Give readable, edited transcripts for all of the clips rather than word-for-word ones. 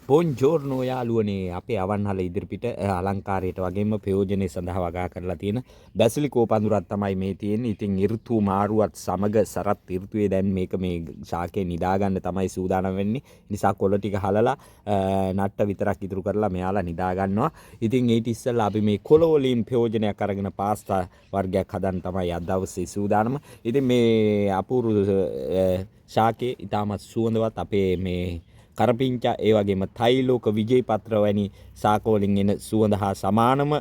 බොන්ජෝර්නෝ යාළුවනේ අපේ අවන්හල ඉදිරිපිට අලංකාරයට වගේම ප්‍රයෝජනෙ සඳහා වගා කරලා තියෙන බැසිලිකෝ පඳුරක් තමයි මේ තියෙන්නේ. ඉතින් ඍතු මාරුවත් සමග සරත් ඍතුවේ දැන් මේක මේ ශාකේ නිදා ගන්න තමයි සූදානම් වෙන්නේ. නිසා කොළ ටික හලලා නට්ට විතරක් ඉතුරු කරලා මෙයාලා නිදා ගන්නවා. ඉතින් ඊට ඉස්සෙල්ලා අපි මේ කොළ වලින් ප්‍රයෝජනයක් අරගෙන පාස්තා වර්ගයක් හදන්න තමයි අද දවසේ සූදානම. ඉතින් මේ අපූර්ව ශාකේ ඊටමත් සුවඳවත් අපේ මේ කරපිංචා ඒ වගේම තයිලෝක විජේපත්‍ර වැනි ශාකවලින් එන සුවඳ හා සමානම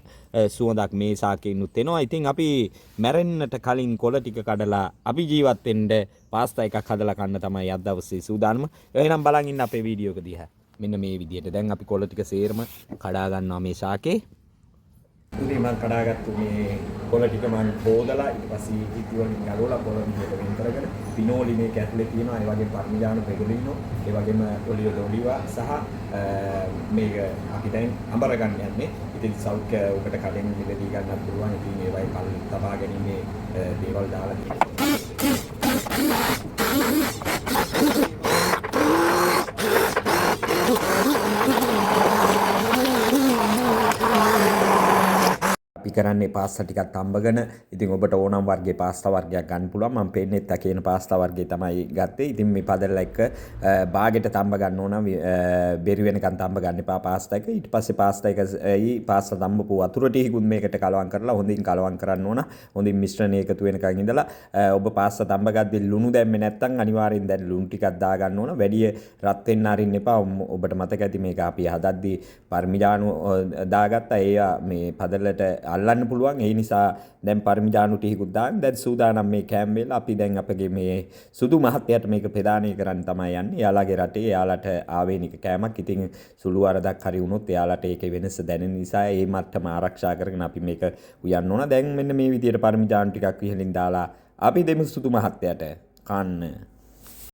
සුවඳක් මේ ශාකෙිනුත් එනවා. ඉතින් අපි මැරෙන්නට කලින් කොළ ටික කඩලා අපි ජීවත් වෙන්න පාස්තා එකක් හදලා කන්න තමයි අද දවසේ සූදානම. එහෙනම් බලන් ඉන්න අපේ වීඩියෝ එක දිහා. මෙන්න මේ විදිහට. දැන් අපි කොළ ටික සේරම කඩා ගන්නවා මේ ශාකේ. ඉතින් මම කඩාගත්තු මේ කොළ ටික මම හොදලා ඊට පස්සේ ඉති වලින් ගලවලා කොළ විදිහට වෙන් කරගෙන පිනෝලි මේක ඇතුලේ තියෙනවා ඒ වගේම පර්මිජානෝ පෙගලිනෝ ඒ වගේම ඔලියෝ ඩොලිවා සහ මේක අපි දැන් අඹර ගන්න යන්නේ. ඉතින් සෞඛ්‍ය උකට කඩෙන් මිලදී ගන්නත් පුළුවන්. ඉතින් ඒ වගේ කල් තබා ගැනීමේ දේවල් දාලා තියෙනවා. කරන්නේ පාස්තා ටිකක් තඹගෙන ඉතින් ඔබට ඕනම් වර්ගයේ පාස්තා වර්ගයක් ගන්න පුළුවන්. මම පෙන්නේත් කියන පාස්තා වර්ගය තමයි ගත්තේ. ඉතින් මේ පදල්ලා එක්ක බාගෙට තඹ ගන්න ඕන බෙරි වෙනකන් තඹ ගන්න එපා පාස්තා එක. ඊට පස්සේ පාස්තා එකයි පාස්තා තඹපු වතුර ටිකකුත් මේකට කලවම් කරලා හොඳින් කලවම් කරන්න ඕන. හොඳින් මිශ්‍රණය එකතු වෙනකන් ඉඳලා ඔබ පාස්තා තඹ ගද්දී ලුණු දැම්මේ නැත්නම් අනිවාර්යෙන් දැන් ලුණු ටිකක් දා ගන්න ඕන. වැඩි රත් වෙන්න අරින්න එපා. ඔබට මතක ඇති මේක අපි හදද්දී පර්මිජානු දාගත්තා. ඒ මේ පදල්ලට අල්ලන්න පුළුවන්. ඒ නිසා දැන් පර්මිජානු ටිකකුත් දාන්න. දැන් සූදානම් මේ කෑම වේල අපි දැන් අපගේ මේ සුදු මහත්තයාට මේක ප්‍රදානය කරන්න තමයි යන්නේ. එයාලගේ රටේ එයාලට ආවේනික කෑමක්. ඉතින් සුළු වරදක් හරි වුණොත් එයාලට ඒකේ වෙනස දැනෙන නිසා ඒ මට්ටම ආරක්ෂා කරගෙන අපි මේක උයන්න ඕන. දැන් මෙන්න මේ විදිහට පර්මිජානු ටිකක් ඉහලින් දාලා අපි දෙමු සුදු මහත්තයාට කන්න.